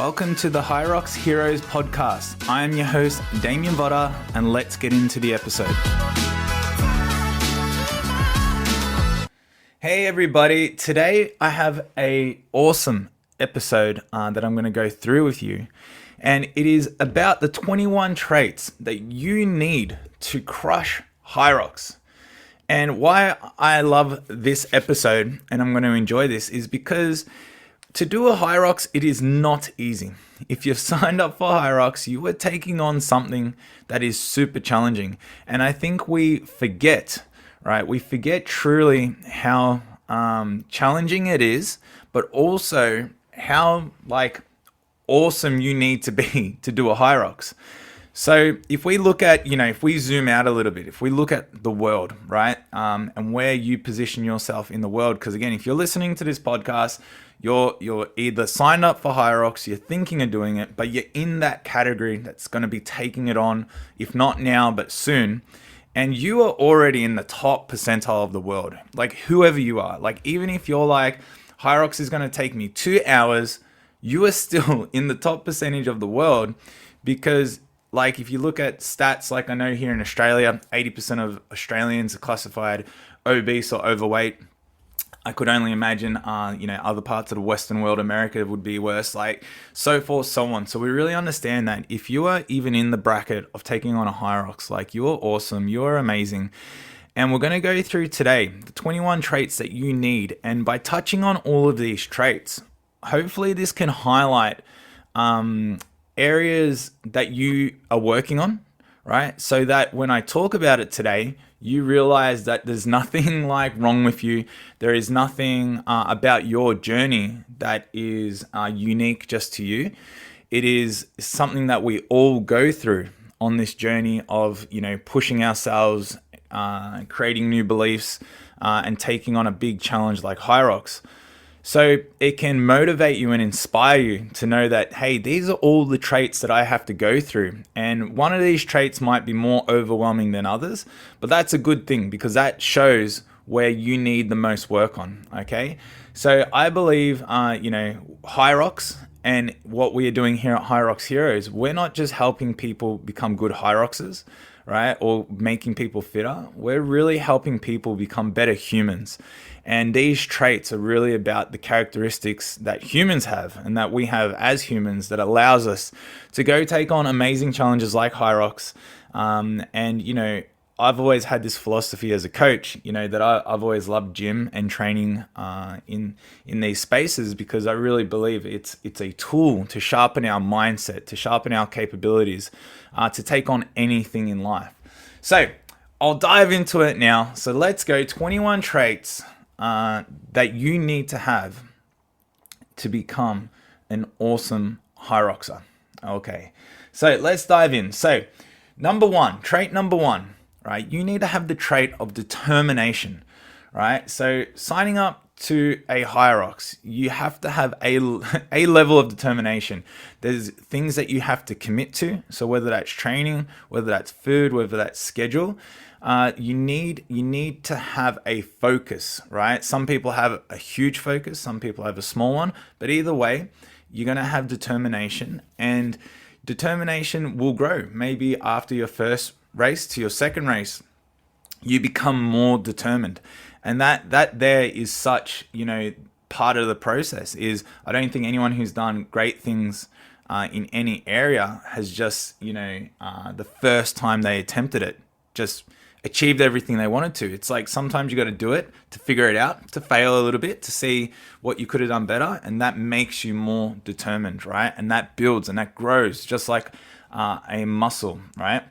Welcome to the Hyrox Heroes podcast. I am your host, Damien Votter, and let's get into the episode. Hey everybody, today I have an awesome episode that I'm going to go through with you. And it is about the 21 traits that you need to crush Hyrox. And why I love this episode, and I'm going to enjoy this, is because to do a Hyrox, it is not easy. If you've signed up for Hyrox, you are taking on something that is super challenging. And I think we forget, right? We forget truly how challenging it is, but also how awesome you need to be to do a Hyrox. So if we look at, if we zoom out a little bit, if we look at the world, right, and where you position yourself in the world, because again, if you're listening to this podcast, you're either signed up for Hyrox, you're thinking of doing it, but you're in that category that's going to be taking it on, if not now, but soon. And you are already in the top percentile of the world, like whoever you are. Like even if you're like, Hyrox is going to take me 2 hours, you are still in the top percentage of the world, because like if you look at stats, like I know here in Australia, 80% of Australians are classified obese or overweight. I could only imagine, other parts of the Western world, America would be worse, like so forth, so on. So we really understand that if you are even in the bracket of taking on a Hyrox, like you are awesome, you are amazing. And we're going to go through today the 21 traits that you need. And by touching on all of these traits, hopefully this can highlight areas that you are working on, right? So that when I talk about it today, you realize that there's nothing wrong with you. There is nothing about your journey that is unique just to you. It is something that we all go through on this journey of, pushing ourselves, creating new beliefs, and taking on a big challenge like Hyrox. So it can motivate you and inspire you to know that, hey, these are all the traits that I have to go through. And one of these traits might be more overwhelming than others, but that's a good thing because that shows where you need the most work on, okay? So I believe, Hyrox and what we are doing here at Hyrox Heroes, we're not just helping people become good Hyroxers, right? Or making people fitter. We're really helping people become better humans. And these traits are really about the characteristics that humans have and that we have as humans that allows us to go take on amazing challenges like Hyrox. I've always had this philosophy as a coach, that I've always loved gym and training in these spaces because I really believe it's a tool to sharpen our mindset, to sharpen our capabilities, to take on anything in life. So I'll dive into it now. So let's go 21 traits that you need to have to become an awesome Hyroxer. Okay, so let's dive in. So trait number one, right? You need to have the trait of determination, right? So signing up to a Hyrox, you have to have a level of determination. There's things that you have to commit to. So whether that's training, whether that's food, whether that's schedule, you need to have a focus, right? Some people have a huge focus, some people have a small one, but either way, you're going to have determination, and determination will grow. Maybe after your first race to your second race, you become more determined. And that there is such, part of the process is I don't think anyone who's done great things in any area has just, the first time they attempted it, just achieved everything they wanted to. It's like sometimes you got to do it to figure it out, to fail a little bit, to see what you could have done better. And that makes you more determined, right? And that builds and that grows just like a muscle, right?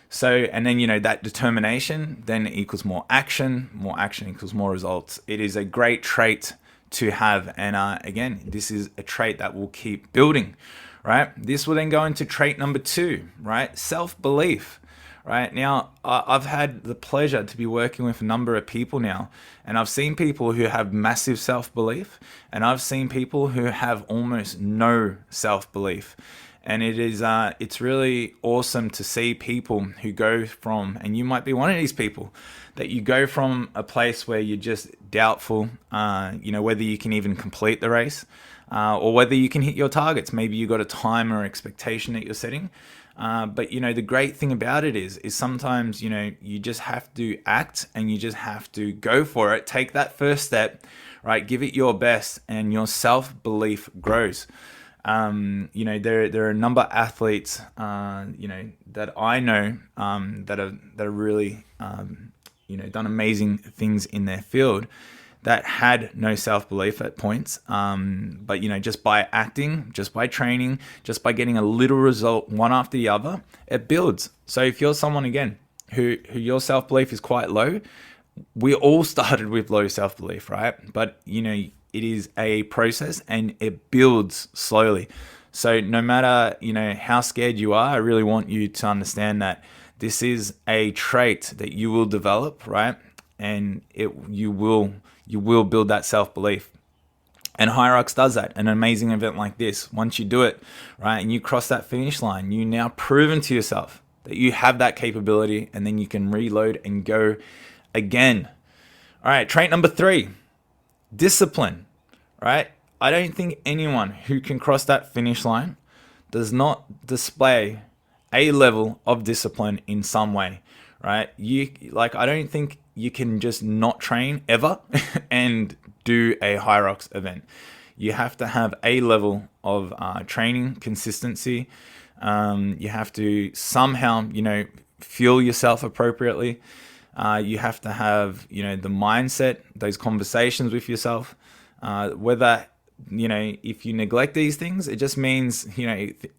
So, and then, that determination then equals more action equals more results. It is a great trait to have. And again, this is a trait that will keep building, right? This will then go into trait number 2, right? Self-belief. Right now, I've had the pleasure to be working with a number of people now, and I've seen people who have massive self-belief, and I've seen people who have almost no self-belief. And it's really awesome to see people who go from, and you might be one of these people, that you go from a place where you're just doubtful, whether you can even complete the race, or whether you can hit your targets. Maybe you got a time or expectation that you're setting. But the great thing about it is sometimes, you just have to act, and you just have to go for it. Take that first step, right? Give it your best, and your self-belief grows. There are a number of athletes, that I know, that are really, done amazing things in their field, that had no self-belief at points. But just by acting, just by training, just by getting a little result one after the other, it builds. So if you're someone, again, who your self-belief is quite low, we all started with low self-belief, right? But it is a process, and it builds slowly. So no matter, how scared you are, I really want you to understand that this is a trait that you will develop, right? And you will build that self-belief. And Hyrox does that. An amazing event like this, once you do it, right, and you cross that finish line, you now proven to yourself that you have that capability, and then you can reload and go again. All right, trait number 3, discipline, right? I don't think anyone who can cross that finish line does not display a level of discipline in some way, right? I don't think you can just not train ever and do a Hyrox event. You have to have a level of training consistency. You have to somehow, fuel yourself appropriately. You have to have, the mindset, those conversations with yourself. Whether, if you neglect these things, it just means,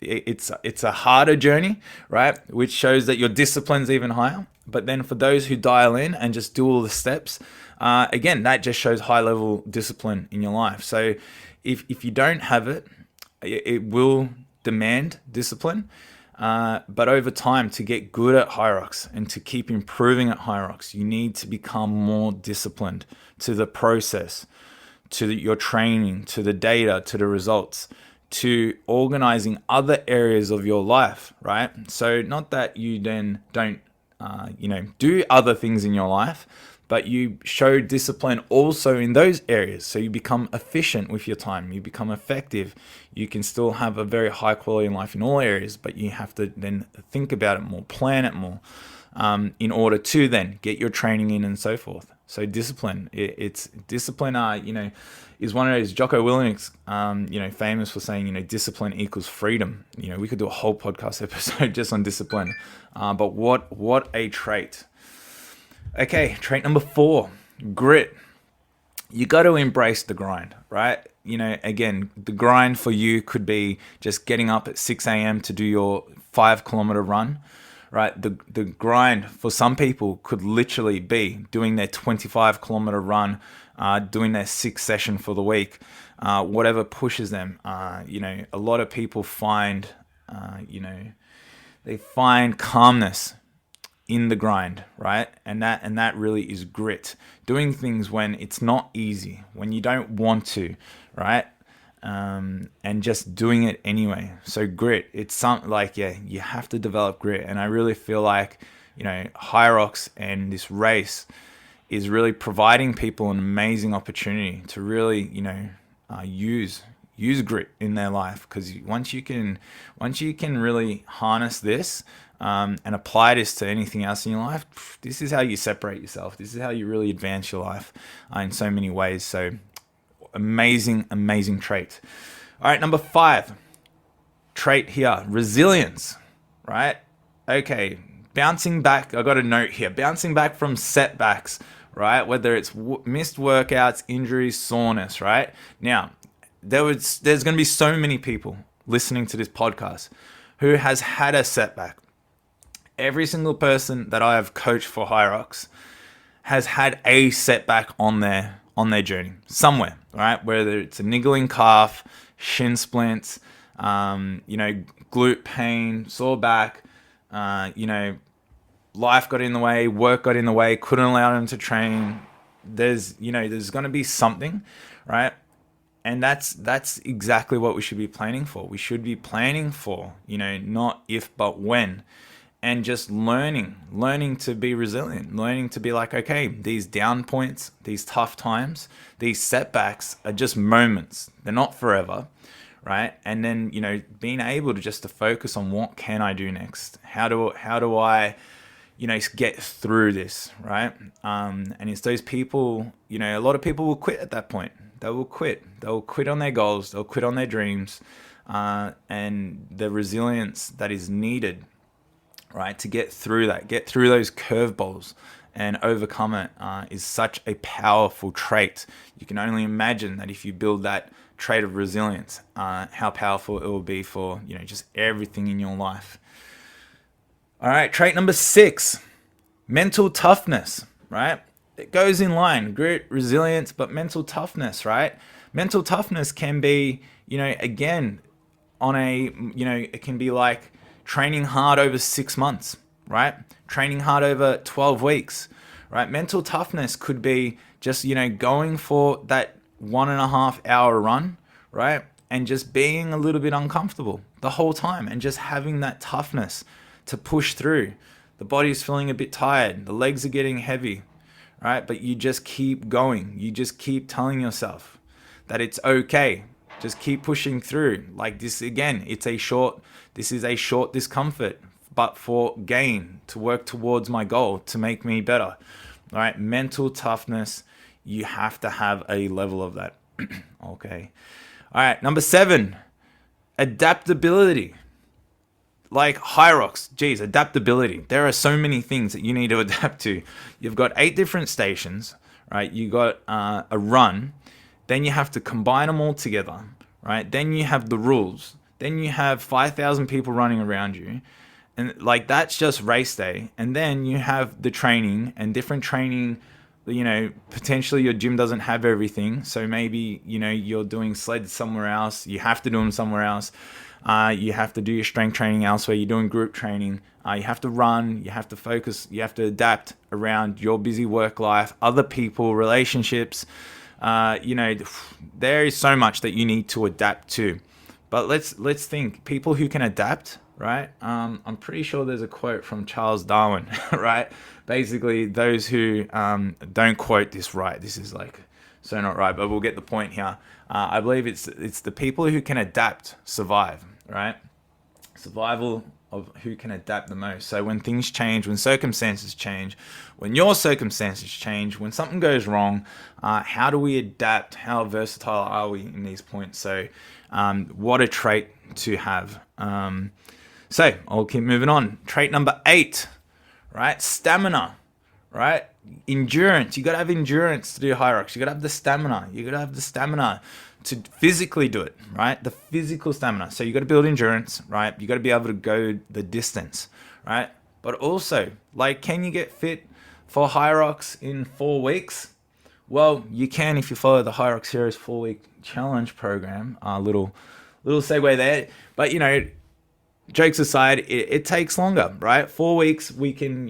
it's a harder journey, right? Which shows that your discipline's even higher. But then for those who dial in and just do all the steps, again, that just shows high level discipline in your life. So if you don't have it, it will demand discipline. But over time, to get good at Hyrox and to keep improving at Hyrox, you need to become more disciplined to the process, to your training, to the data, to the results, to organizing other areas of your life, right? So not that you then don't, do other things in your life, but you show discipline also in those areas. So you become efficient with your time, you become effective. You can still have a very high quality in life in all areas, but you have to then think about it more, plan it more, in order to then get your training in and so forth. So discipline, it's discipline, is one of those, Jocko Willink's, famous for saying, discipline equals freedom. We could do a whole podcast episode just on discipline. But what a trait. Okay, trait number 4, grit. You got to embrace the grind, right? Again, the grind for you could be just getting up at 6 a.m. to do your 5-kilometer run, right? The grind for some people could literally be doing their 25-kilometer run, doing their 6th session for the week, whatever pushes them. A lot of people find, they find calmness in the grind, right? And that really is grit. Doing things when it's not easy, when you don't want to, right? And just doing it anyway. So grit, it's you have to develop grit. And I really feel like, Hyrox and this race is really providing people an amazing opportunity to really, use grit in their life. Because once you can really harness this, and apply this to anything else in your life, this is how you separate yourself. This is how you really advance your life in so many ways. So amazing trait. All right, number 5 trait here, resilience, right? Okay, bouncing back. I got a note here, bouncing back from setbacks, right? Whether it's missed workouts, injuries, soreness, right? Now, there's going to be so many people listening to this podcast who has had a setback. Every single person that I have coached for Hyrox has had a setback on their journey somewhere, right? Whether it's a niggling calf, shin splints, glute pain, sore back, life got in the way, work got in the way, couldn't allow them to train. There's going to be something, right? And that's exactly what we should be planning for. We should be planning for, not if but when. And just learning to be resilient, learning to be like, okay, these down points, these tough times, these setbacks are just moments. They're not forever, right? And then, being able to just to focus on what can I do next? How do I, get through this, right? And it's those people, a lot of people will quit at that point. They will quit. They'll quit on their goals. They'll quit on their dreams. And the resilience that is needed, right, to get through that, get through those curveballs and overcome it is such a powerful trait. You can only imagine that if you build that trait of resilience, how powerful it will be for, just everything in your life. All right, trait number 6, mental toughness, right? It goes in line, grit, resilience, but mental toughness, right? Mental toughness can be, again, it can be like training hard over 6 months, right? Training hard over 12 weeks, right? Mental toughness could be just, going for that 1.5 hour run, right? And just being a little bit uncomfortable the whole time and just having that toughness to push through. The body's feeling a bit tired. The legs are getting heavy, right? But you just keep going. You just keep telling yourself that it's okay. Just keep pushing through. Like this again, this is a short discomfort, but for gain, to work towards my goal, to make me better. All right, mental toughness, you have to have a level of that. Okay. All right, number 7, adaptability. Like Hyrox, geez, adaptability. There are so many things that you need to adapt to. You've got 8 different stations, right? You got a run. Then you have to combine them all together, right? Then you have the rules. Then you have 5,000 people running around you. And like that's just race day. And then you have the training and different training. Potentially your gym doesn't have everything. So maybe, you're doing sleds somewhere else. You have to do them somewhere else. You have to do your strength training elsewhere. You're doing group training. You have to run. You have to focus. You have to adapt around your busy work life, other people, relationships. There is so much that you need to adapt to. But let's think. People who can adapt, right? I'm pretty sure there's a quote from Charles Darwin, right? Basically, those who don't quote this right. This is like so not right, but we'll get the point here. I believe it's the people who can adapt survive, right? Survival of who can adapt the most. So when things change, when circumstances change, when your circumstances change, when something goes wrong, how do we adapt? How versatile are we in these points? So what a trait to have. So I'll keep moving on. Trait number 8, right? Stamina, right? Endurance. You got to have endurance to do Hyrox. You got to have the stamina. You got to have the stamina to physically do it, right? The physical stamina. So you got to build endurance, right? You got to be able to go the distance, right? But also, like, can you get fit for Hyrox in 4 weeks? Well, you can if you follow the Hyrox Heroes 4-week challenge program. Little segue there. But, jokes aside, it takes longer, right? 4 weeks, we can,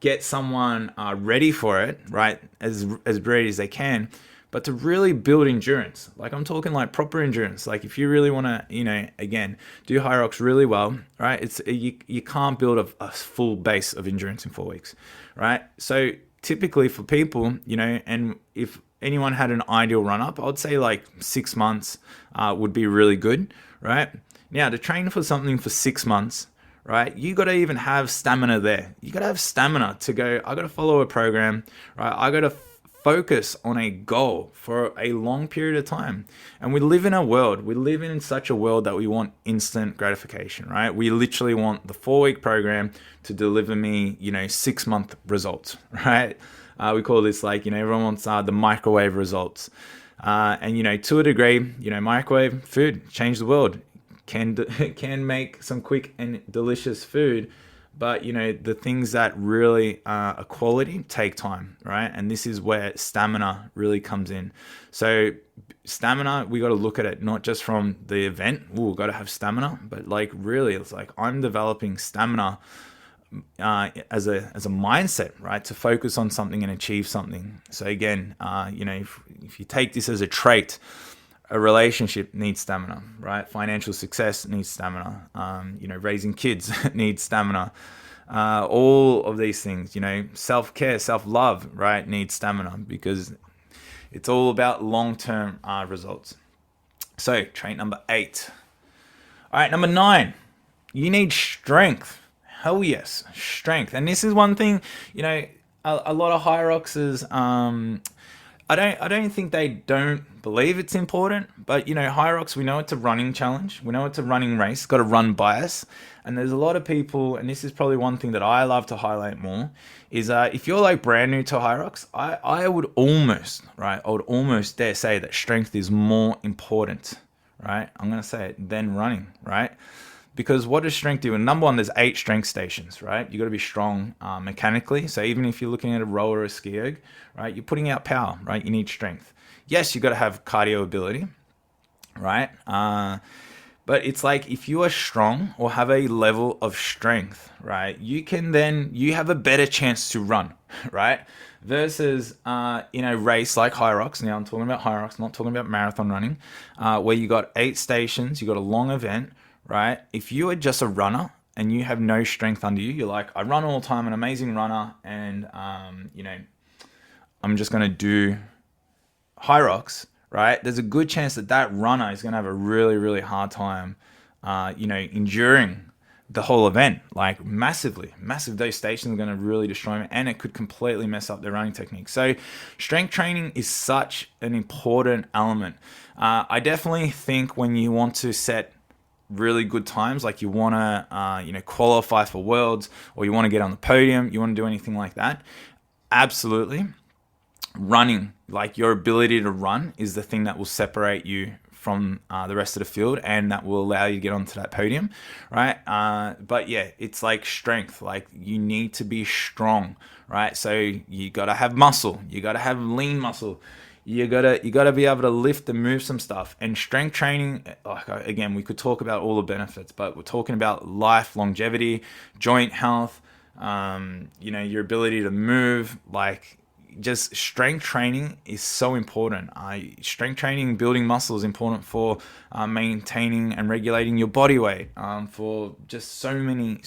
get someone ready for it, right? As ready as they can. But to really build endurance, like I'm talking like proper endurance, like if you really want to, again, do Hyrox really well, right? You can't build a full base of endurance in 4 weeks, right? So typically for people, and if anyone had an ideal run up, I would say like 6 months would be really good, right? Now to train for something for 6 months, right? You got to even have stamina there. You got to have stamina to go, I got to follow a program, right? I got to focus on a goal for a long period of time. And we live in such a world that we want instant gratification, right? We literally want the 4-week program to deliver me, 6-month results, right? We call this like, everyone wants the microwave results. And, to a degree, microwave food changed the world. Can make some quick and delicious food, but the things that really are quality take time, right? And this is where stamina really comes in. So stamina, we got to look at it not just from the event. Got to have stamina, but like really, it's like I'm developing stamina as a mindset, right? To focus on something and achieve something. So again, if you take this as a trait, A relationship needs stamina, right? Financial success needs stamina. Raising kids needs stamina. All of these things, self-care, self-love, right, needs stamina because it's all about long-term results. So, trait number 8. All right, number 9, you need strength. Hell yes, strength. And this is one thing, a lot of Hyroxes, I don't think they don't believe it's important, but Hyrox, we know it's a running challenge. We know it's a running race. It's got a run bias. And there's a lot of people, and this is probably one thing that I love to highlight more, is if you're like brand new to Hyrox, I would almost, right, I would almost dare say that strength is more important, right? I'm going to say it, than running, right? Because what does strength do? And number one, there's 8 strength stations, right? You got to be strong mechanically. So even if you're looking at a rower or a ski erg, right, you're putting out power, right? You need strength. Yes, you got to have cardio ability, right? But it's like if you are strong or have a level of strength, right, you have a better chance to run, right? Versus in a race like Hyrox. Now I'm talking about Hyrox, not talking about marathon running, where you got 8 stations, you got a long event, right? If you are just a runner and you have no strength under you, you're like, I run all the time, an amazing runner, and I'm just gonna do Hyrox, right? There's a good chance that runner is gonna have a really, really hard time, enduring the whole event, like massive. Those stations are going to really destroy them, and it could completely mess up their running technique. So strength training is such an important element. I definitely think when you want to set really good times, like you want to qualify for worlds, or you want to get on the podium, you want to do anything like that, absolutely, running, like your ability to run, is the thing that will separate you from the rest of the field, and that will allow you to get onto that podium, right? But yeah, it's like strength. Like you need to be strong, right? So you got to have muscle. You got to have lean muscle. You gotta be able to lift and move some stuff. And strength training, again, we could talk about all the benefits, but we're talking about life, longevity, joint health, your ability to move, like. Just strength training is so important. Strength training, building muscle is important for maintaining and regulating your body weight, for just so many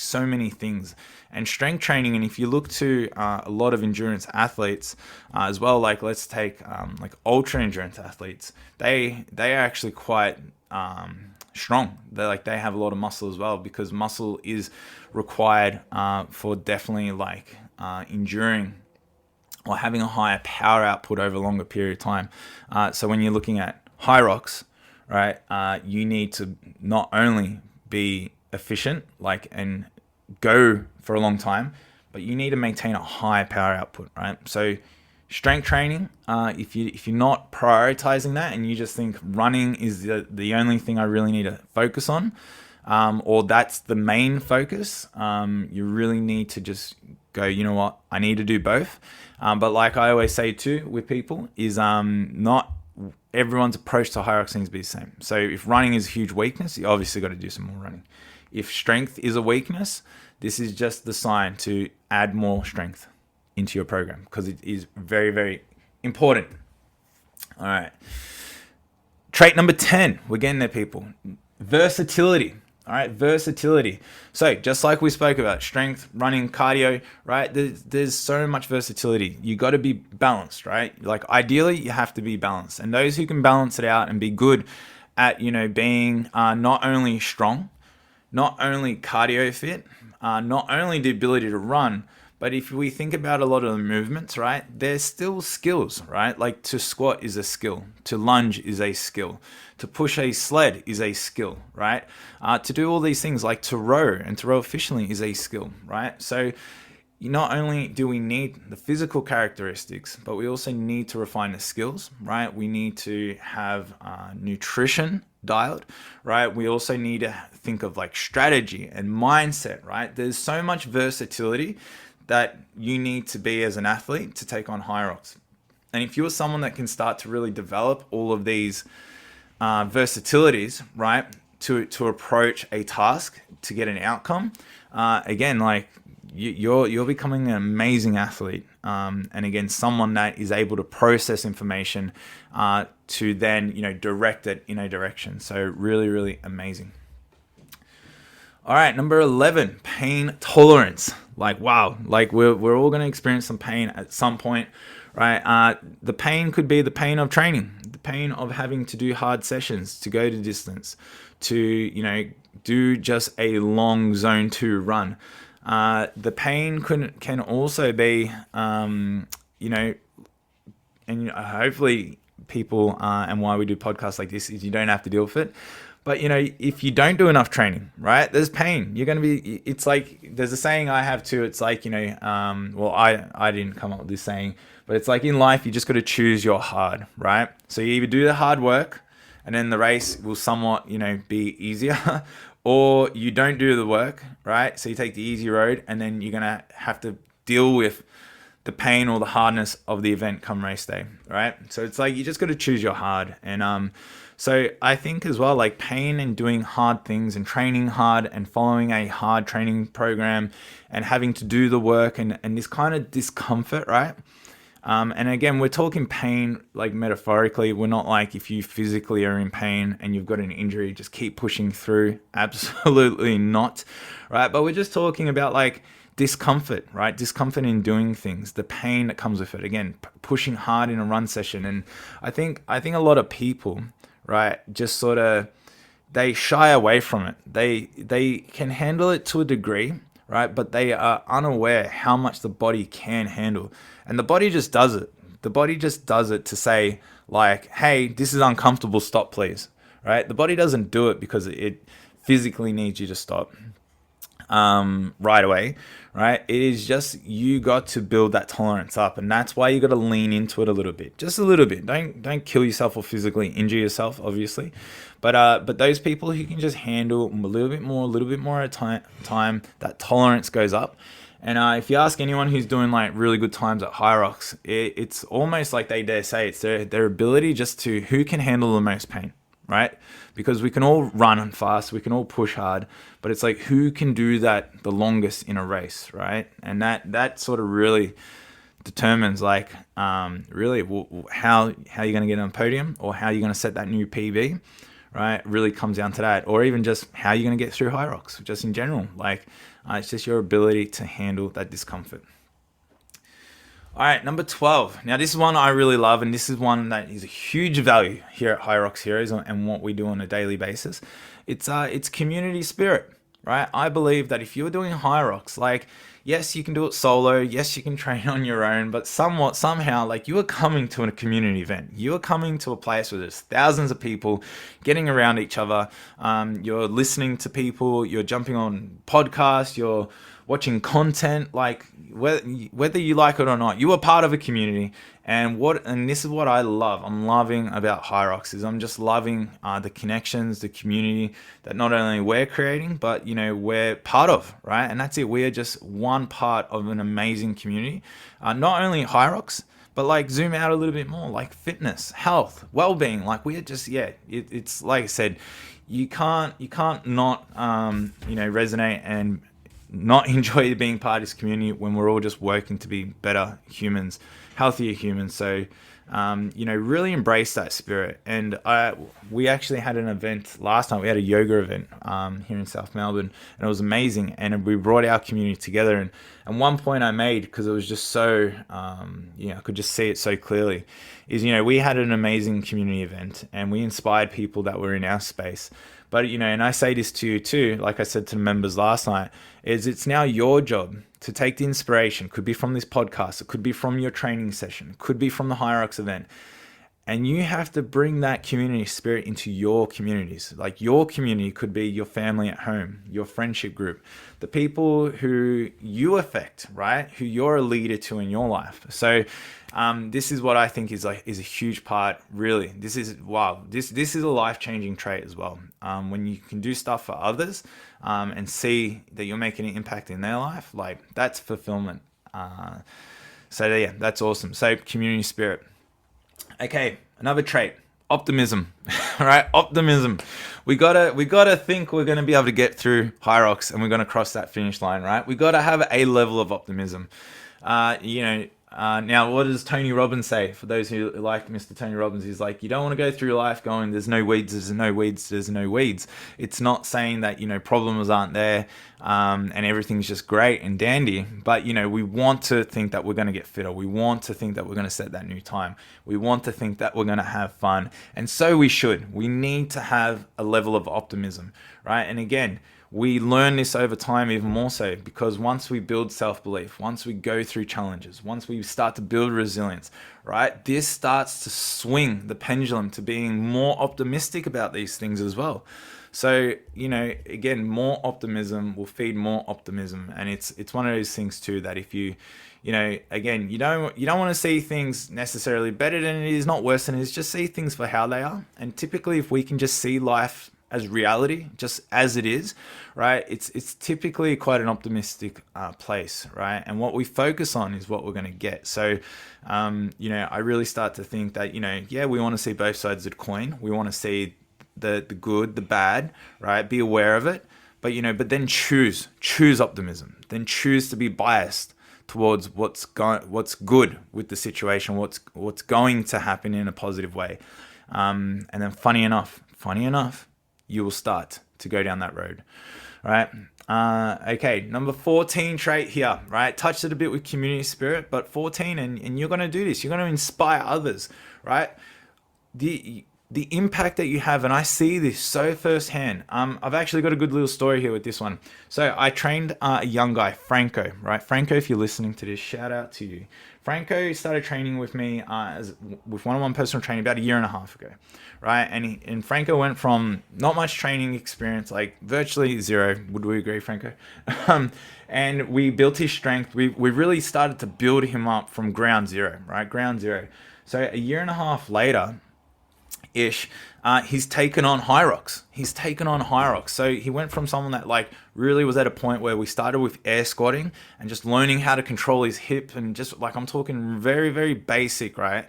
things. And strength training, and if you look to a lot of endurance athletes as well, like let's take like ultra endurance athletes, they are actually quite strong. They have a lot of muscle as well, because muscle is required for definitely like enduring or having a higher power output over a longer period of time. So when you're looking at Hyrox, right, you need to not only be efficient, and go for a long time, but you need to maintain a high power output, right? So strength training, if you're not prioritizing that and you just think running is the only thing I really need to focus on, or that's the main focus, you really need to just go, you know what, I need to do both. But like I always say too with people is not everyone's approach to Hyrox needs to be the same. So if running is a huge weakness, you obviously got to do some more running. If strength is a weakness, this is just the sign to add more strength into your program, because it is very, very important. All right. Trait number 10, we're getting there, people. Versatility. All right, versatility. So just like we spoke about, strength, running, cardio, right? There's so much versatility. You got to be balanced, right? Like ideally, you have to be balanced. And those who can balance it out and be good at, being not only strong, not only cardio fit, not only the ability to run, but if we think about a lot of the movements, right, there's still skills, right? Like to squat is a skill, to lunge is a skill, to push a sled is a skill, right? To do all these things, like to row, and to row efficiently is a skill, right? So not only do we need the physical characteristics, but we also need to refine the skills, right? We need to have nutrition dialed, right? We also need to think of like strategy and mindset, right? There's so much versatility that you need to be as an athlete to take on Hyrox. And if you're someone that can start to really develop all of these versatilities, right, to approach a task, to get an outcome, again, like you're becoming an amazing athlete, and again, someone that is able to process information to then direct it in a direction. So really, really amazing. All right, number 11, pain tolerance. Like, wow, like we're all going to experience some pain at some point, right? The pain could be the pain of training, the pain of having to do hard sessions, to go to distance, to do just a long zone 2 run. The pain can also be, and hopefully people, and why we do podcasts like this is you don't have to deal with it. But if you don't do enough training, right, there's pain. You're going to be. It's like there's a saying I have too. It's like well, I didn't come up with this saying, but it's like in life you just got to choose your hard, right? So you either do the hard work, and then the race will somewhat be easier, or you don't do the work, right? So you take the easy road, and then you're gonna have to deal with the pain or the hardness of the event come race day, right? So it's like you just got to choose your hard. And so I think as well, like pain and doing hard things and training hard and following a hard training program and having to do the work and this kind of discomfort, right? And again, we're talking pain like metaphorically. We're not like if you physically are in pain and you've got an injury, just keep pushing through. Absolutely not, right? But we're just talking about like discomfort, right? Discomfort in doing things, the pain that comes with it. Again, pushing hard in a run session. And I think a lot of people, right, just sort of, they shy away from it. They can handle it to a degree, right? But they are unaware how much the body can handle. And the body just does it. The body just does it to say like, hey, this is uncomfortable, stop please, right? The body doesn't do it because it physically needs you to stop right away, right? It is just, you got to build that tolerance up, and that's why you got to lean into it a little bit, just a little bit. Don't kill yourself or physically injure yourself, obviously, but those people who can just handle a little bit more at a time, that tolerance goes up. And if you ask anyone who's doing like really good times at Hyrox, it's almost like they dare say it's their ability just to who can handle the most pain, right? Because we can all run fast, we can all push hard, but it's like who can do that the longest in a race, right? And that sort of really determines like really how you're going to get on a podium or how you're going to set that new PB, right? It really comes down to that, or even just how you're going to get through Hyrox, just in general. Like it's just your ability to handle that discomfort. All right, number 12. Now, this is one I really love, and this is one that is a huge value here at Hyrox Heroes and what we do on a daily basis. It's community spirit, right? I believe that if you're doing Hyrox, like, yes, you can do it solo. Yes, you can train on your own, but somehow, like, you are coming to a community event. You are coming to a place where there's thousands of people getting around each other. You're listening to people. You're jumping on podcasts. You're watching content, like whether you like it or not, you are part of a community. And this is what I love. I'm loving about Hyrox is I'm just loving the connections, the community that not only we're creating, but we're part of, right? And that's it. We are just one part of an amazing community. Not only Hyrox, but like zoom out a little bit more, like fitness, health, well-being. Like we are just, it's like I said, you can't not resonate and not enjoy being part of this community when we're all just working to be better humans, healthier humans. So, really embrace that spirit. And we actually had an event last night. We had a yoga event here in South Melbourne, and it was amazing. And we brought our community together. And one point I made, because it was just so, I could just see it so clearly, is, we had an amazing community event and we inspired people that were in our space. But, and I say this to you too, like I said to the members last night, is it's now your job to take the inspiration. Could be from this podcast. It could be from your training session. It could be from the Hyrox event. And you have to bring that community spirit into your communities. Like your community could be your family at home, your friendship group, the people who you affect, right? Who you're a leader to in your life. So this is what I think is a huge part, really. This is This is a life-changing trait as well. When you can do stuff for others and see that you're making an impact in their life, like that's fulfillment. That's awesome. So community spirit. Okay, another trait, optimism. All right, optimism. We gotta think we're gonna be able to get through Hyrox and we're gonna cross that finish line, right? We gotta have a level of optimism. Now, what does Tony Robbins say? For those who like Mr. Tony Robbins, he's like, you don't want to go through life going, there's no weeds, there's no weeds, there's no weeds. It's not saying that, problems aren't there and everything's just great and dandy. But, we want to think that we're going to get fitter. We want to think that we're going to set that new time. We want to think that we're going to have fun. And so we should. We need to have a level of optimism, right? And again, we learn this over time even more so, because once we build self-belief, once we go through challenges, once we start to build resilience, right, this starts to swing the pendulum to being more optimistic about these things as well. So, again, more optimism will feed more optimism. And it's one of those things too, that if you again, you don't want to see things necessarily better than it is, not worse than it is, just see things for how they are. And typically, if we can just see life as reality, just as it is, right? It's typically quite an optimistic place, right? And what we focus on is what we're going to get. So, I really start to think that, we want to see both sides of the coin. We want to see the good, the bad, right? Be aware of it, but then choose optimism. Then choose to be biased towards what's good with the situation, what's going to happen in a positive way. And then funny enough, you will start to go down that road, right? Okay, number 14 trait here, right? Touched it a bit with community spirit, but 14, and you're going to do this. You're going to inspire others, right? The impact that you have, and I see this so firsthand. I've actually got a good little story here with this one. So I trained a young guy, Franco, right? Franco, if you're listening to this, shout out to you. Franco started training with me with one-on-one personal training about a year and a half ago, right? And Franco went from not much training experience, like virtually zero. Would we agree, Franco? And we built his strength. We really started to build him up from ground zero, right? Ground zero. So a year and a half later, he's taken on Hyrox. So he went from someone that really was at a point where we started with air squatting and just learning how to control his hip, and just I'm talking very, very basic, right?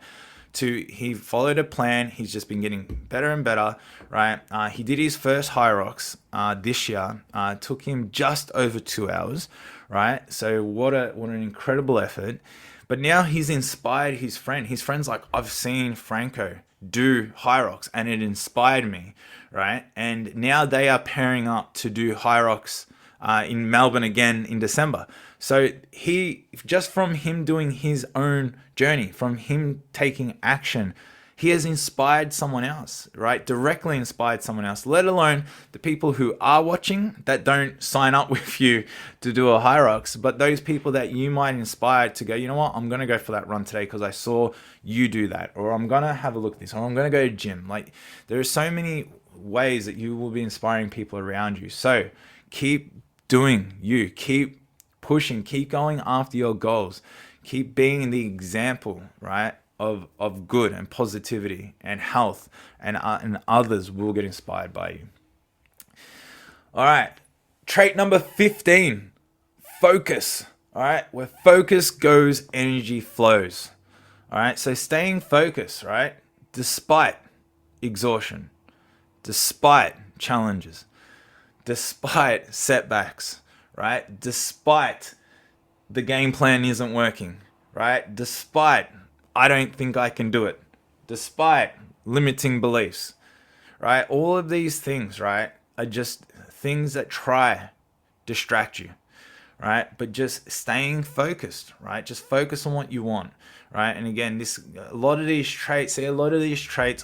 To he followed a plan. He's just been getting better and better, right? He did his first Hyrox this year. Took him just over 2 hours, right? So what an incredible effort. But now he's inspired his friend. His friend's like, I've seen Franco do Hyrox and it inspired me, right? And now they are pairing up to do Hyrox in Melbourne again in December. So just from him doing his own journey, from him taking action, he has inspired someone else, right? Directly inspired someone else, let alone the people who are watching that don't sign up with you to do a Hyrox, but those people that you might inspire to go, you know what, I'm going to go for that run today because I saw you do that, or I'm going to have a look at this, or I'm going to go to gym. There are so many ways that you will be inspiring people around you. So keep doing you, keep pushing, keep going after your goals, keep being the example, right? Of good and positivity and health, and others will get inspired by you. All right, trait number 15, focus. All right, where focus goes, energy flows. All right, so staying focused, right, despite exhaustion, despite challenges, despite setbacks, right, despite the game plan isn't working, right, despite I don't think I can do it, despite limiting beliefs, right? All of these things, right, are just things that distract you, right? But just staying focused, right? Just focus on what you want, right? And again, a lot of these traits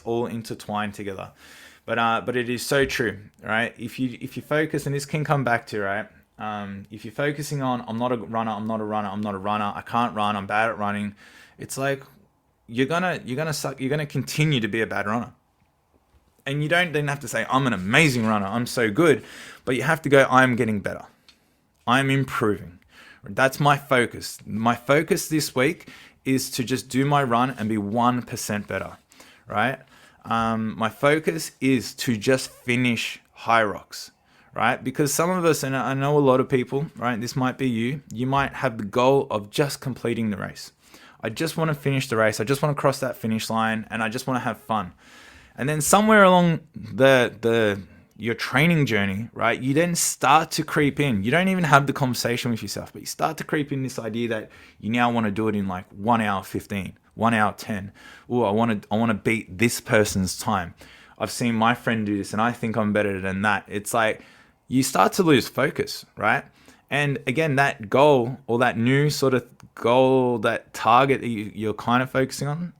all intertwine together. But it is so true, right? If you focus, and this can come back to, right? If you're focusing on, I'm not a runner, I can't run, I'm bad at running, it's like, you're gonna suck. You're gonna continue to be a bad runner, and you don't then have to say I'm an amazing runner, I'm so good, but you have to go, I'm getting better, I'm improving. That's my focus. My focus this week is to just do my run and be 1% better, right? My focus is to just finish Hyrox, right? Because some of us, and I know a lot of people, right? This might be you might have the goal of just completing the race. I just want to finish the race. I just want to cross that finish line, and I just want to have fun. And then somewhere along the your training journey, right, you then start to creep in. You don't even have the conversation with yourself, but you start to creep in this idea that you now want to do it in like 1 hour 15, 1 hour 10. Oh, I want to beat this person's time. I've seen my friend do this and I think I'm better than that. It's like you start to lose focus, right? And again, that goal or that new sort of goal, that target that you're kind of focusing on,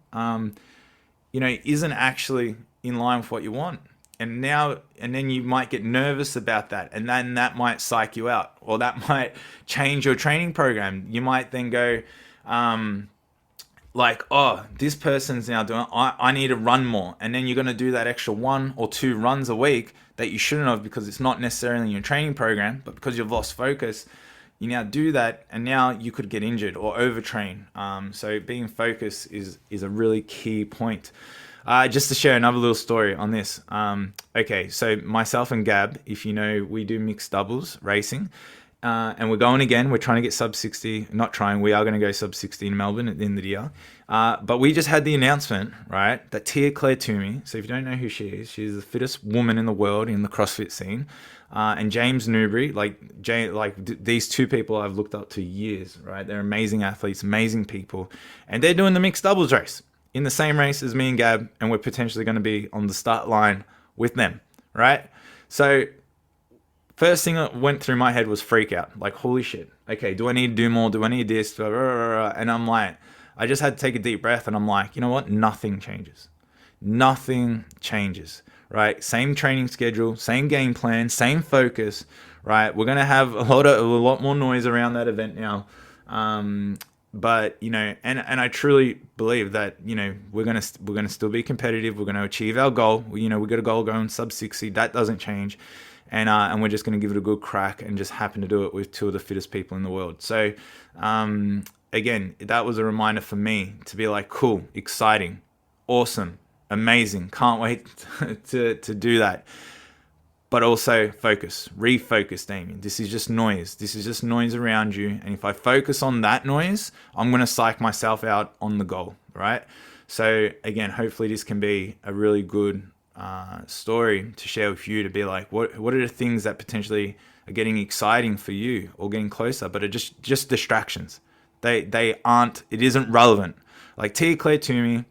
isn't actually in line with what you want. And then you might get nervous about that, and then that might psych you out, or that might change your training program. You might then go, oh, this person's now doing, I need to run more. And then you're going to do that extra 1 or 2 runs a week that you shouldn't have, because it's not necessarily in your training program, but because you've lost focus, you now do that, and now you could get injured or overtrain. So being focused is a really key point. Just to share another little story on this. Okay, so myself and Gab, if you know, we do mixed doubles racing. And we're going again. We're trying to get sub 60. Not trying. We are going to go sub 60 in Melbourne at the end of the year. But we just had the announcement, right, that Claire Toomey, so if you don't know who she is, she's the fittest woman in the world in the CrossFit scene. And James Newbury, these two people I've looked up to years, right? They're amazing athletes, amazing people. And they're doing the mixed doubles race in the same race as me and Gab. And we're potentially going to be on the start line with them, right? So first thing that went through my head was freak out. Like, holy shit. Okay, do I need to do more? Do I need this? And I'm like, I just had to take a deep breath, and I'm like, you know what? Nothing changes. Nothing changes, right? Same training schedule, same game plan, same focus, right? We're going to have a lot more noise around that event now. But, and I truly believe that, we're going to still be competitive. We're going to achieve our goal. We got a goal going sub 60. That doesn't change. And we're just going to give it a good crack and just happen to do it with 2 of the fittest people in the world. So, again, that was a reminder for me to be like, cool, exciting, awesome, amazing. Can't wait to do that. But also focus, refocus, Damien. This is just noise. This is just noise around you. And if I focus on that noise, I'm going to psych myself out on the goal, right? So again, hopefully this can be a really good story to share with you, to be like, what are the things that potentially are getting exciting for you or getting closer, but are just distractions. They aren't, it isn't relevant. Like Claire Toomey,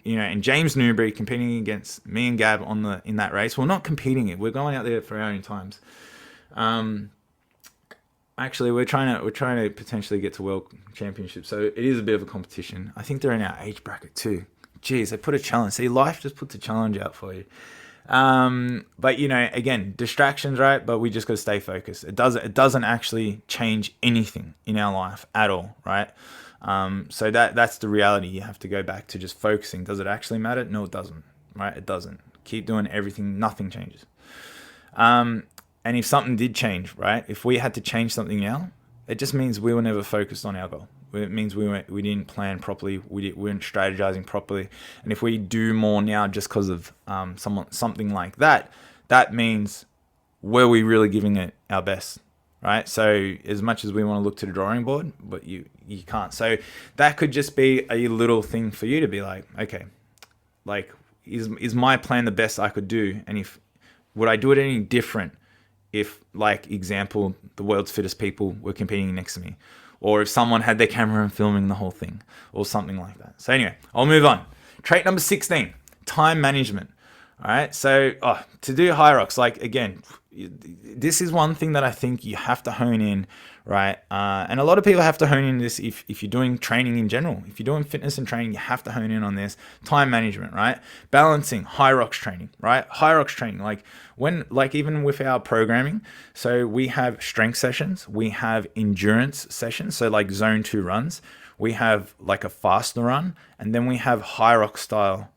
and James Newbury competing against me and Gab in that race. Well, not competing it. We're going out there for our own times. Actually, we're trying to potentially get to world championships. So it is a bit of a competition. I think they're in our age bracket too. Jeez, they put a challenge. See, life just puts a challenge out for you. But again, distractions, right? But we just got to stay focused. It doesn't actually change anything in our life at all, right? So that's the reality. You have to go back to just focusing. Does it actually matter? No, it doesn't, right? It doesn't. Keep doing everything. Nothing changes. And if something did change, right? If we had to change something now, it just means we were never focused on our goal. It means we didn't plan properly. We weren't strategizing properly. And if we do more now just because of something like that, that means were we really giving it our best, right? So as much as we want to look to the drawing board, but you can't. So that could just be a little thing for you to be like, okay, like is my plan the best I could do? And would I do it any different if, like, example, the world's fittest people were competing next to me? Or if someone had their camera and filming the whole thing, or something like that. So anyway, I'll move on. Trait number 16, time management. All right. So to do Hyrox, like, again, this is one thing that I think you have to hone in, right? And a lot of people have to hone in this if you're doing training in general. If you're doing fitness and training, you have to hone in on this. Time management, right? Balancing Hyrox training, right? Hyrox training, even with our programming, so we have strength sessions, we have endurance sessions, so like zone 2 runs, we have like a faster run, and then we have Hyrox style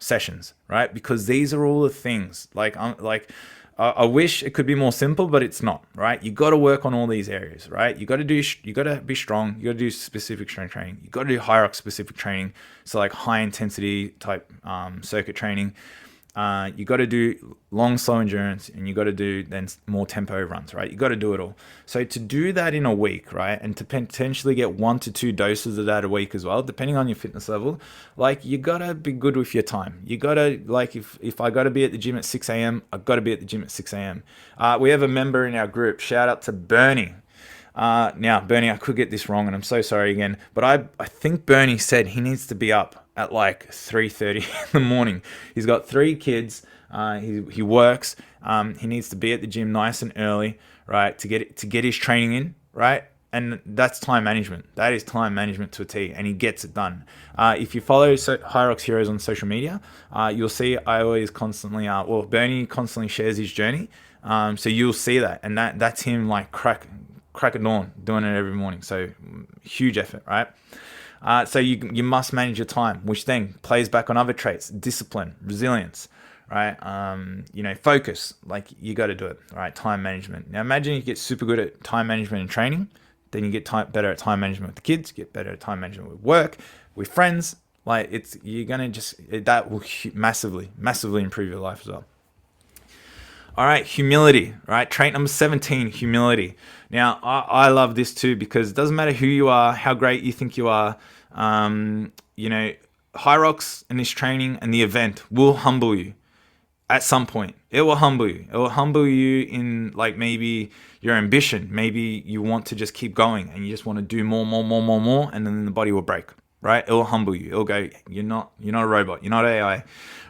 sessions, right? Because these are all the things I wish it could be more simple, but it's not, right? You got to work on all these areas, right? You got to be strong. You got to do specific strength training. You got to do Hyrox specific training. So like high intensity type circuit training. You got to do long, slow endurance, and you got to do then more tempo runs, right? You got to do it all. So to do that in a week, right, and to potentially get 1 to 2 doses of that a week as well, depending on your fitness level, like you got to be good with your time. You got to, like, if I got to be at the gym at 6 a.m., I got to be at the gym at 6 a.m. We have a member in our group. Shout out to Bernie. Now, Bernie, I could get this wrong, and I'm so sorry again, but I think Bernie said he needs to be up at like 3:30 in the morning. He's got 3 kids. He works. He needs to be at the gym nice and early, right, to get his training in, right? And that's time management. That is time management to a T, and he gets it done. If you follow Hyrox Heroes on social media, you'll see I always constantly, Bernie constantly shares his journey. So you'll see that, and that's him like crack of dawn doing it every morning. So huge effort, right? So you must manage your time, which then plays back on other traits: discipline, resilience, right? Focus. Like you got to do it, right? Time management. Now imagine you get super good at time management and training, then you get better at time management with the kids, get better at time management with work, with friends. Like that will massively improve your life as well. All right, humility, right? Trait number 17, humility. Now, I love this too because it doesn't matter who you are, how great you think you are. Hyrox and this training and the event will humble you at some point. It will humble you. It will humble you in like maybe your ambition. Maybe you want to just keep going and you just want to do more, and then the body will break, right? It will humble you. It'll go, you're not a robot. You're not AI,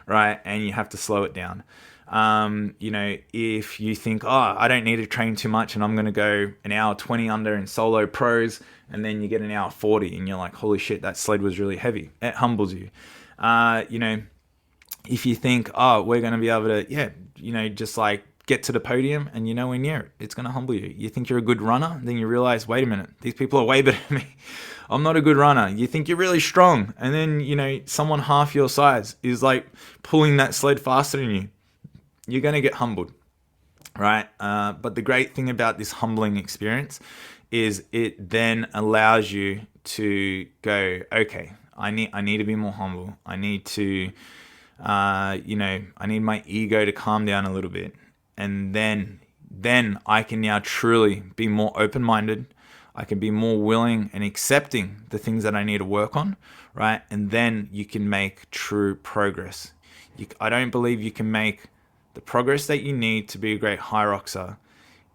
right? And you have to slow it down. If you think, I don't need to train too much and I'm going to go an hour 20 under in solo pros, and then you get an hour 40 and you're like, holy shit, that sled was really heavy. It humbles you. If you think, we're going to be able to, just like get to the podium and you're nowhere near it, it's going to humble you. You think you're a good runner, then you realize, wait a minute, these people are way better than me. I'm not a good runner. You think you're really strong. And then, someone half your size is like pulling that sled faster than you. You're going to get humbled, right? But the great thing about this humbling experience is it then allows you to go, okay, I need to be more humble. I need to, I need my ego to calm down a little bit. And then I can now truly be more open-minded. I can be more willing and accepting the things that I need to work on, right? And then you can make true progress. I don't believe you can make the progress that you need to be a great Hyroxer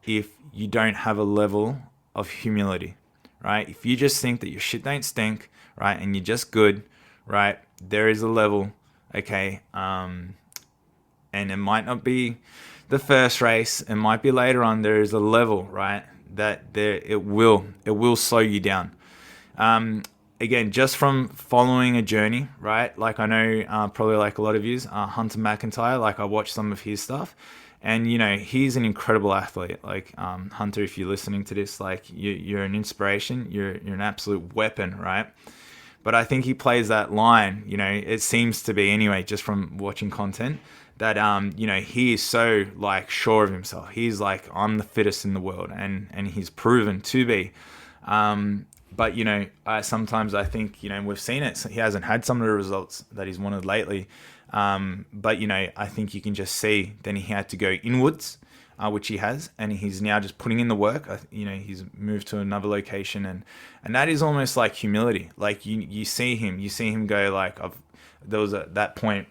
if you don't have a level of humility, right? If you just think that your shit don't stink, right, and you're just good, right, there is a level, okay, and it might not be the first race, it might be later on, there is a level, right, that it will slow you down. Again, just from following a journey, right? Like I know probably like a lot of yous, Hunter McIntyre, like I watched some of his stuff and, he's an incredible athlete. Like Hunter, if you're listening to this, like you're an inspiration, you're an absolute weapon, right? But I think he plays that line, it seems to be anyway, just from watching content, that, he is so like sure of himself. He's like, I'm the fittest in the world and he's proven to be. But, sometimes I think, we've seen it. He hasn't had some of the results that he's wanted lately. But, I think you can just see then he had to go inwards, which he has. And he's now just putting in the work. He's moved to another location. And that is almost like humility. Like you see him go like, there was that point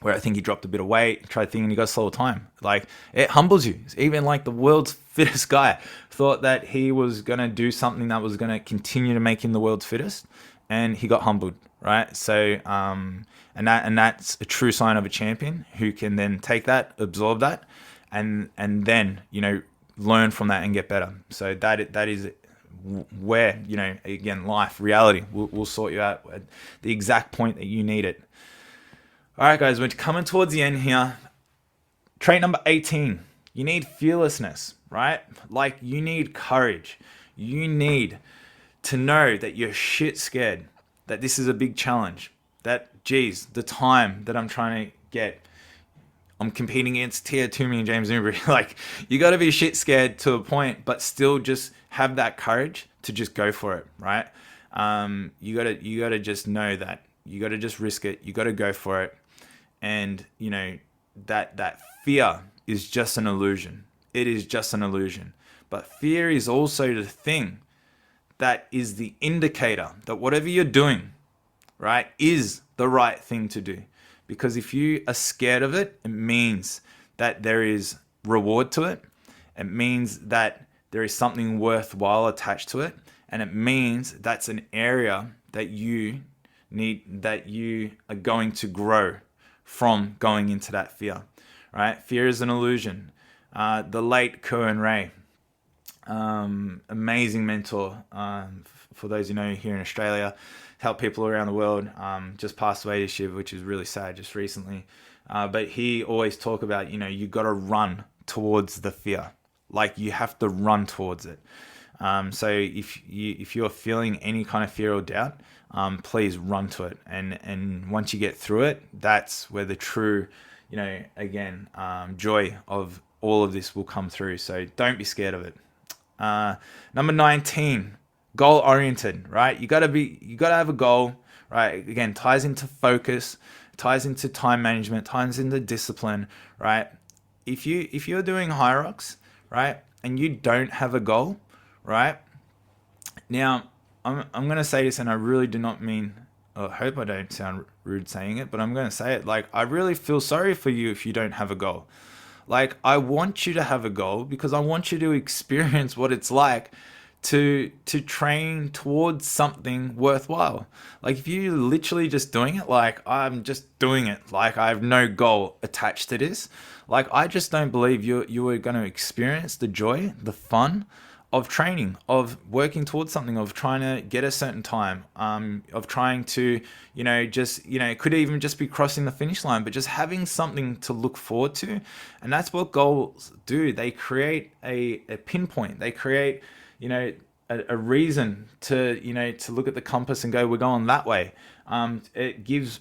where I think he dropped a bit of weight, tried thinking he got slower time. Like, it humbles you. Even like the world's fittest guy thought that he was going to do something that was going to continue to make him the world's fittest, and he got humbled, right? So, and that's a true sign of a champion who can then take that, absorb that, and then, learn from that and get better. So that is where, again, life, reality will sort you out at the exact point that you need it. All right, guys, we're coming towards the end here. Trait number 18, you need fearlessness, right? Like you need courage. You need to know that you're shit scared, that this is a big challenge, that, geez, the time that I'm trying to get, I'm competing against Tia Toomey and James Newbury. Like, you got to be shit scared to a point, but still just have that courage to just go for it, right? You got to just know that. You got to just risk it. You got to go for it. And, that fear is just an illusion. It is just an illusion. But fear is also the thing that is the indicator that whatever you're doing, right, is the right thing to do. Because if you are scared of it, it means that there is reward to it. It means that there is something worthwhile attached to it. And it means that's an area that you are going to grow from going into that fear, right? Fear is an illusion. The late Cohen Ray, amazing mentor, for those who know, here in Australia, help people around the world, just passed away this year, which is really sad, just recently. But he always talk about, you got to run towards the fear. Like, you have to run towards it. So if you're feeling any kind of fear or doubt, please run to it. And once you get through it, that's where the true, joy of all of this will come through. So don't be scared of it. Number 19, goal oriented, right? You gotta have a goal, right? Again, ties into focus, ties into time management, ties into discipline, right? If you're doing Hyrox, right, and you don't have a goal, right? Now, I'm gonna say this, and I really do not mean, I hope I don't sound rude saying it, but I'm gonna say it. Like, I really feel sorry for you if you don't have a goal. Like, I want you to have a goal because I want you to experience what it's like to train towards something worthwhile. Like, if you're literally just doing it, like, I'm just doing it, like, I have no goal attached to this, like, I just don't believe you are going to experience the joy, the fun of training, of working towards something, of trying to get a certain time, of trying to, it could even just be crossing the finish line, but just having something to look forward to. And that's what goals do. They create a pinpoint. They create, a reason to look at the compass and go, we're going that way. It gives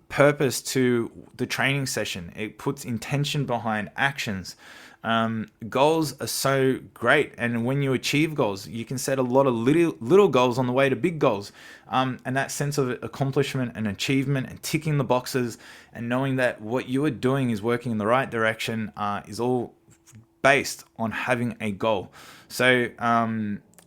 purpose to the training session. It puts intention behind actions. Goals are so great, and when you achieve goals, you can set a lot of little goals on the way to big goals, and that sense of accomplishment and achievement and ticking the boxes and knowing that what you are doing is working in the right direction is all based on having a goal. So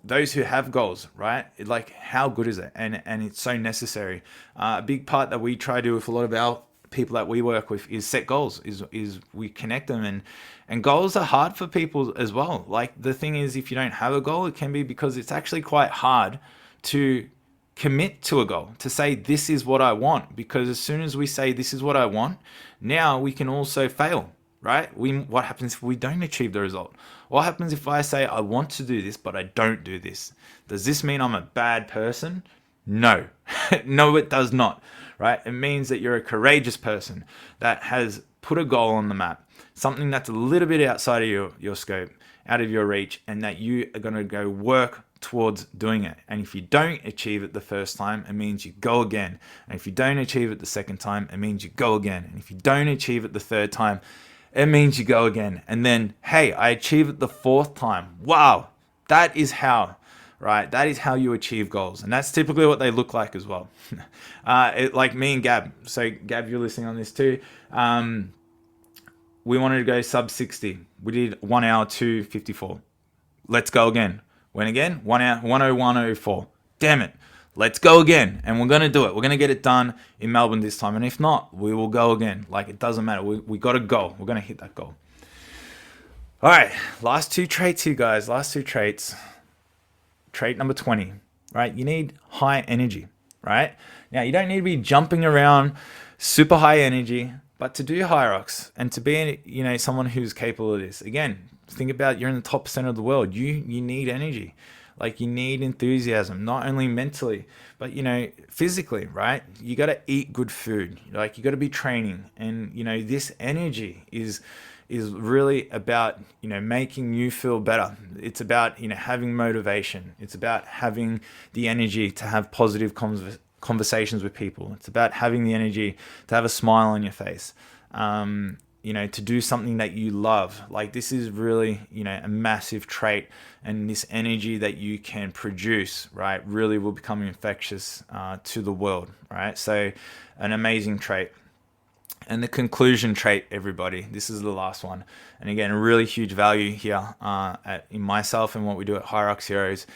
those who have goals, right, like, how good is it? And it's so necessary. A big part that we try to do with a lot of our people that we work with is set goals, is we connect them, and goals are hard for people as well. Like, the thing is, if you don't have a goal, it can be because it's actually quite hard to commit to a goal, to say this is what I want, because as soon as we say this is what I want, now we can also fail, right? What happens if we don't achieve the result? What happens if I say I want to do this but I don't do this? Does this mean I'm a bad person? No. No, it does not, right? It means that you're a courageous person that has put a goal on the map, something that's a little bit outside of your scope, out of your reach, and that you are going to go work towards doing it. And if you don't achieve it the first time, it means you go again. And if you don't achieve it the second time, it means you go again. And if you don't achieve it the third time, it means you go again. And then, hey, I achieve it the fourth time. Wow, that is how, right? That is how you achieve goals. And that's typically what they look like as well. Like me and Gab. So Gab, you're listening on this too. We wanted to go sub 60. We did 1 hour 2:54. Let's go again. When again? 1 hour 1:01:04. Damn it. Let's go again. And we're going to do it. We're going to get it done in Melbourne this time. And if not, we will go again. Like, it doesn't matter. We got a goal. We're going to hit that goal. All right. Last two traits here, guys. Last two traits. Trait number 20, right? You need high energy, right? Now, you don't need to be jumping around super high energy, but to do Hyrox and to be, someone who's capable of this, again, think about, you're in the top percent of the world. You need energy. Like, you need enthusiasm, not only mentally, but, physically, right? You got to eat good food. Like, you got to be training. And, this energy is really about, making you feel better. It's about, having motivation. It's about having the energy to have positive conversations with people. It's about having the energy to have a smile on your face. To do something that you love. Like, this is really, a massive trait, and this energy that you can produce, right, really will become infectious to the world, right? So, an amazing trait. And the conclusion trait, everybody, this is the last one. And again, really huge value here in myself and what we do at Hyrox Heroes.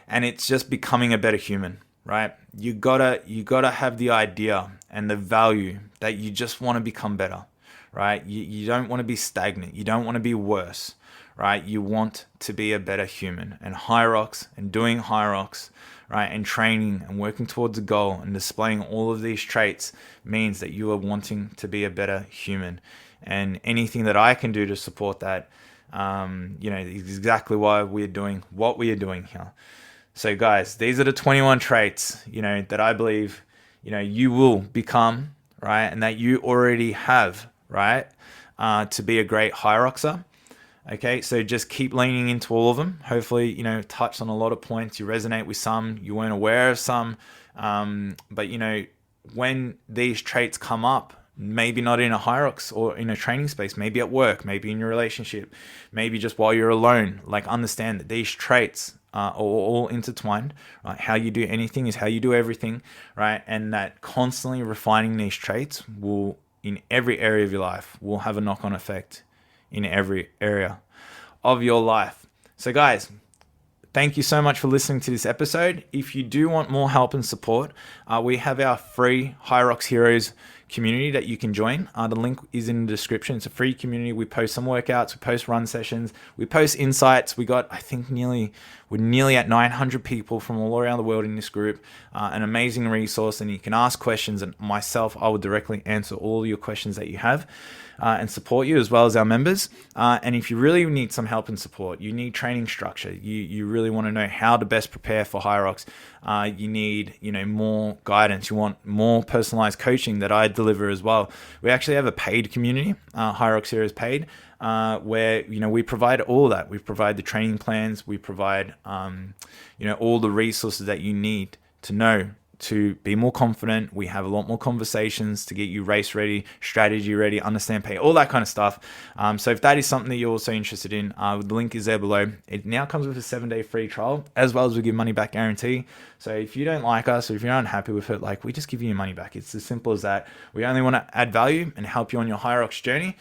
And it's just becoming a better human, right? You gotta have the idea and the value that you just want to become better, right? You don't want to be stagnant. You don't want to be worse, right? You want to be a better human. And Hyrox and doing Hyrox, right, and training and working towards a goal and displaying all of these traits means that you are wanting to be a better human. And anything that I can do to support that, is exactly why we're doing what we are doing here. So guys, these are the 21 traits, that I believe, you will become, right, and that you already have, right, to be a great Hyroxer. Okay, so just keep leaning into all of them. Hopefully, touch on a lot of points. You resonate with some, you weren't aware of some. But, when these traits come up, maybe not in a Hyrox or in a training space, maybe at work, maybe in your relationship, maybe just while you're alone, understand that these traits are all intertwined, right? How you do anything is how you do everything, right? And that constantly refining these traits will, in every area of your life, will have a knock-on effect in every area of your life. So guys, thank you so much for listening to this episode. If you do want more help and support, we have our free Hyrox Heroes community that you can join. The link is in the description. It's a free community. We post some workouts, we post run sessions, we post insights. We're nearly at 900 people from all around the world in this group. An amazing resource, and you can ask questions, and myself, I will directly answer all your questions that you have. And support you, as well as our members. And if you really need some help and support, you need training structure, you really want to know how to best prepare for Hyrox, you need more guidance, you want more personalized coaching that I deliver as well. We actually have a paid community, Hyrox Heroes paid, where we provide all of that. We provide the training plans, we provide all the resources that you need to know to be more confident. We have a lot more conversations to get you race ready, strategy ready, understand pay, all that kind of stuff. So if that is something that you're also interested in, the link is there below. It now comes with a 7-day free trial, as well as we give money back guarantee. So if you don't like us, or if you're unhappy with it, we just give you your money back. It's as simple as that. We only want to add value and help you on your Hyrox journey.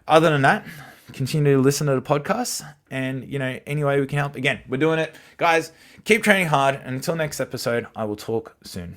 Other than that, continue to listen to the podcast, and any way we can help. Again, we're doing it, guys. Keep training hard, and until next episode, I will talk soon.